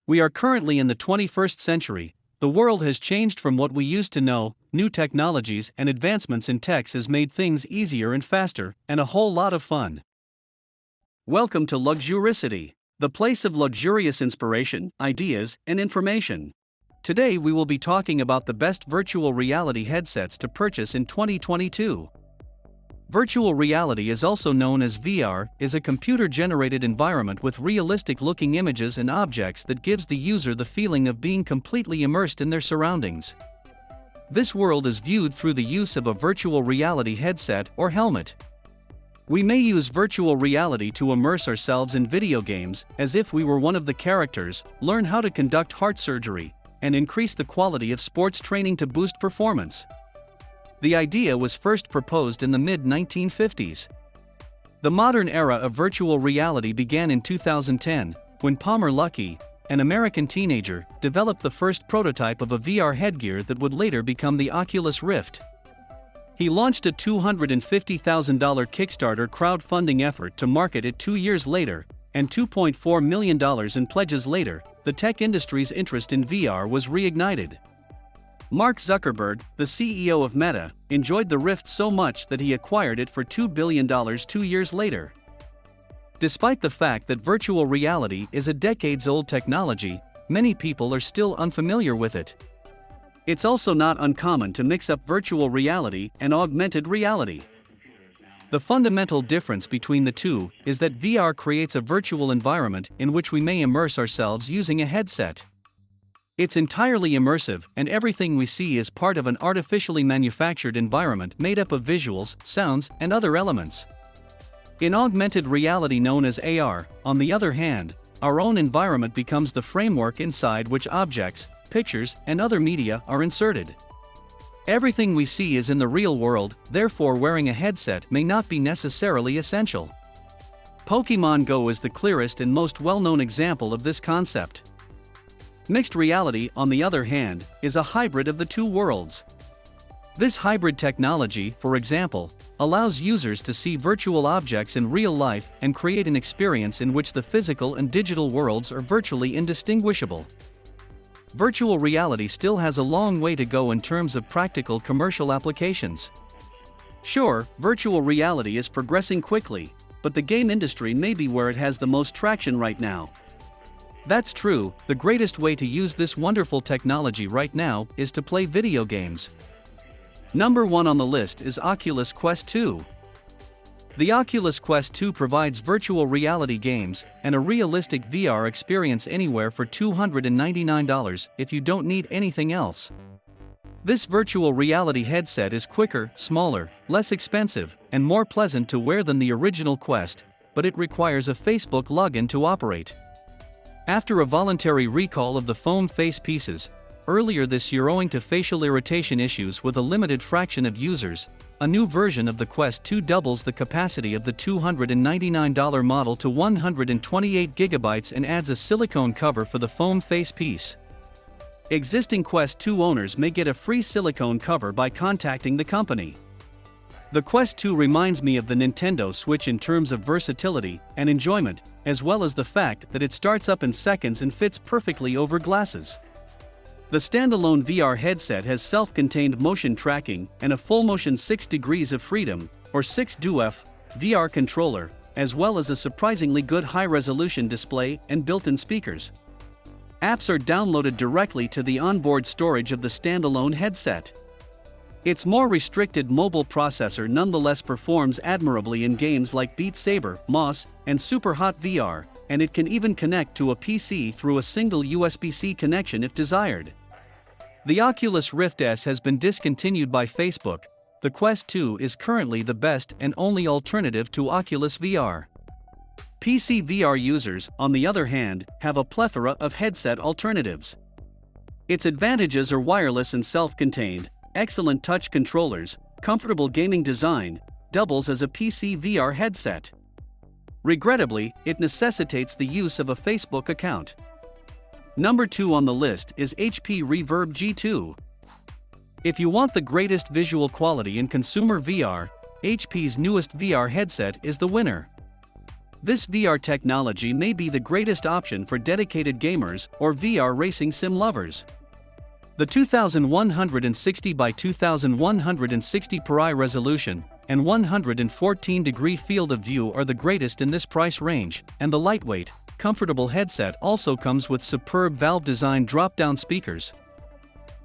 We are currently in the 21st century. The world has changed from what we used to know. New technologies and advancements in tech has made things easier and faster, and a whole lot of fun. Welcome to Luxuricity, the place of luxurious inspiration, ideas, and information. Today we will be talking about the best virtual reality headsets to purchase in 2022. Virtual reality, is also known as VR, is a computer-generated environment with realistic-looking images and objects that gives the user the feeling of being completely immersed in their surroundings. This world is viewed through the use of a virtual reality headset or helmet. We may use virtual reality to immerse ourselves in video games, as if we were one of the characters, learn how to conduct heart surgery, and increase the quality of sports training to boost performance. The idea was first proposed in the mid-1950s. The modern era of virtual reality began in 2010, when Palmer Luckey, an American teenager, developed the first prototype of a VR headgear that would later become the Oculus Rift. He launched a $250,000 Kickstarter crowdfunding effort to market it 2 years later, and $2.4 million in pledges later, the tech industry's interest in VR was reignited. Mark Zuckerberg, the CEO of Meta, enjoyed the Rift so much that he acquired it for $2 billion 2 years later. Despite the fact that virtual reality is a decades-old technology, many people are still unfamiliar with it. It's also not uncommon to mix up virtual reality and augmented reality. The fundamental difference between the two is that VR creates a virtual environment in which we may immerse ourselves using a headset. It's entirely immersive, and everything we see is part of an artificially manufactured environment made up of visuals, sounds, and other elements. In augmented reality known as AR, on the other hand, our own environment becomes the framework inside which objects, pictures, and other media are inserted. Everything we see is in the real world, therefore wearing a headset may not be necessarily essential. Pokémon Go is the clearest and most well-known example of this concept. Mixed reality, on the other hand, is a hybrid of the two worlds. This hybrid technology, for example, allows users to see virtual objects in real life and create an experience in which the physical and digital worlds are virtually indistinguishable. Virtual reality still has a long way to go in terms of practical commercial applications. Sure, virtual reality is progressing quickly, but the game industry may be where it has the most traction right now. That's true. The greatest way to use this wonderful technology right now is to play video games. Number 1 on the list is Oculus Quest 2. The Oculus Quest 2 provides virtual reality games and a realistic VR experience anywhere for $299 if you don't need anything else. This virtual reality headset is quicker, smaller, less expensive, and more pleasant to wear than the original Quest, but it requires a Facebook login to operate. After a voluntary recall of the foam face pieces, earlier this year owing to facial irritation issues with a limited fraction of users, a new version of the Quest 2 doubles the capacity of the $299 model to 128 GB and adds a silicone cover for the foam face piece. Existing Quest 2 owners may get a free silicone cover by contacting the company. The Quest 2 reminds me of the Nintendo Switch in terms of versatility and enjoyment, as well as the fact that it starts up in seconds and fits perfectly over glasses. The standalone VR headset has self-contained motion tracking and a full motion 6 degrees of freedom, or 6DoF, VR controller, as well as a surprisingly good high-resolution display and built-in speakers. Apps are downloaded directly to the onboard storage of the standalone headset. Its more restricted mobile processor nonetheless performs admirably in games like Beat Saber, Moss, and Superhot VR, and it can even connect to a PC through a single USB-C connection if desired. The Oculus Rift S has been discontinued by Facebook. The Quest 2 is currently the best and only alternative to Oculus VR. PC VR users, on the other hand, have a plethora of headset alternatives. Its advantages are wireless and self-contained, excellent touch controllers, comfortable gaming design, doubles as a PC VR headset. Regrettably, it necessitates the use of a Facebook account. Number 2 on the list is HP Reverb G2. If you want the greatest visual quality in consumer VR, HP's newest VR headset is the winner. This VR technology may be the greatest option for dedicated gamers or VR racing sim lovers. The 2160 by 2160 pixel resolution and 114-degree field of view are the greatest in this price range, and the lightweight, comfortable headset also comes with superb Valve design drop-down speakers.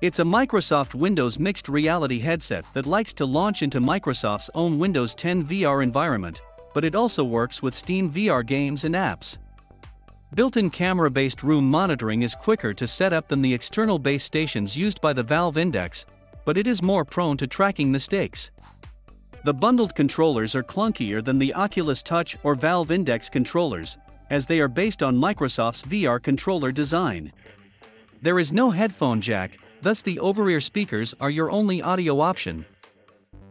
It's a Microsoft Windows mixed reality headset that likes to launch into Microsoft's own Windows 10 VR environment, but it also works with Steam VR games and apps. Built-in camera-based room monitoring is quicker to set up than the external base stations used by the Valve Index, but it is more prone to tracking mistakes. The bundled controllers are clunkier than the Oculus Touch or Valve Index controllers, as they are based on Microsoft's VR controller design. There is no headphone jack, thus the over-ear speakers are your only audio option.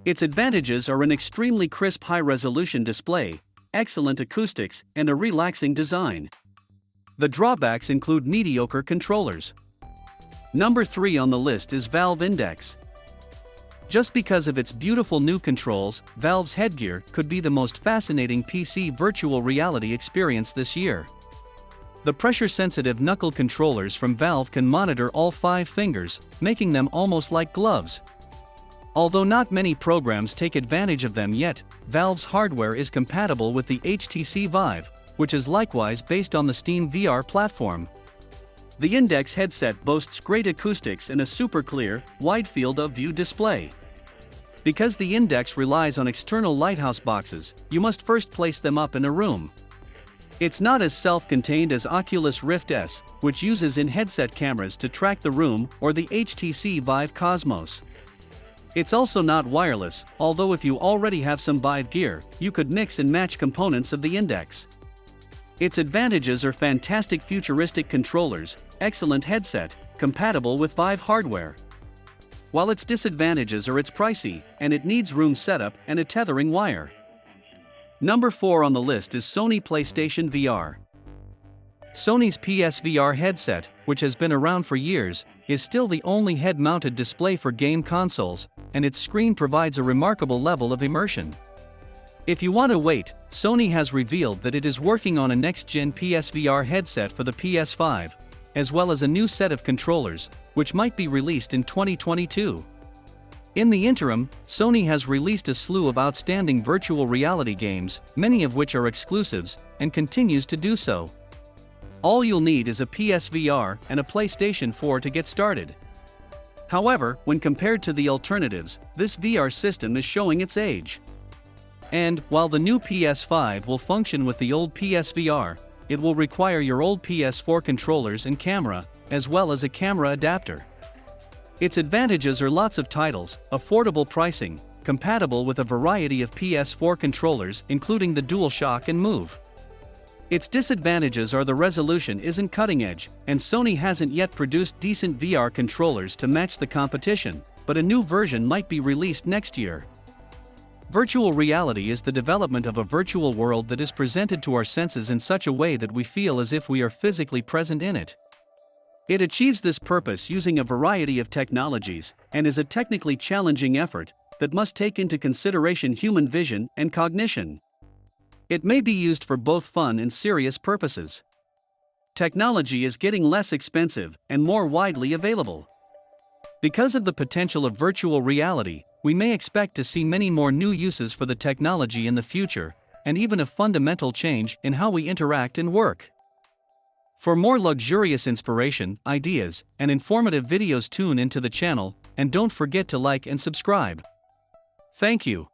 Its advantages are an extremely crisp high-resolution display, excellent acoustics, and a relaxing design. The drawbacks include mediocre controllers. Number 3 on the list is Valve Index. Just because of its beautiful new controls, Valve's headgear could be the most fascinating PC virtual reality experience this year. The pressure-sensitive knuckle controllers from Valve can monitor all 5 fingers, making them almost like gloves. Although not many programs take advantage of them yet, Valve's hardware is compatible with the HTC Vive, which is likewise based on the Steam VR platform. The Index headset boasts great acoustics and a super clear, wide field of view display. Because the Index relies on external lighthouse boxes, you must first place them up in a room. It's not as self-contained as Oculus Rift S, which uses in-headset cameras to track the room, or the HTC Vive Cosmos. It's also not wireless, although if you already have some Vive gear, you could mix and match components of the Index. Its advantages are fantastic futuristic controllers, excellent headset, compatible with Vive hardware. While its disadvantages are it's pricey, and it needs room setup and a tethering wire. Number 4 on the list is Sony PlayStation VR. Sony's PSVR headset, which has been around for years, is still the only head-mounted display for game consoles, and its screen provides a remarkable level of immersion. If you want to wait, Sony has revealed that it is working on a next-gen PSVR headset for the PS5, as well as a new set of controllers, which might be released in 2022. In the interim, Sony has released a slew of outstanding virtual reality games, many of which are exclusives, and continues to do so. All you'll need is a PSVR and a PlayStation 4 to get started. However, when compared to the alternatives, this VR system is showing its age. And, while the new PS5 will function with the old PSVR, it will require your old PS4 controllers and camera, as well as a camera adapter. Its advantages are lots of titles, affordable pricing, compatible with a variety of PS4 controllers including the DualShock and Move. Its disadvantages are the resolution isn't cutting edge, and Sony hasn't yet produced decent VR controllers to match the competition, but a new version might be released next year. Virtual reality is the development of a virtual world that is presented to our senses in such a way that we feel as if we are physically present in it. It achieves this purpose using a variety of technologies, and is a technically challenging effort that must take into consideration human vision and cognition. It may be used for both fun and serious purposes. Technology is getting less expensive and more widely available. Because of the potential of virtual reality, we may expect to see many more new uses for the technology in the future, and even a fundamental change in how we interact and work. For more luxurious inspiration, ideas, and informative videos, tune into the channel, and don't forget to like and subscribe. Thank you.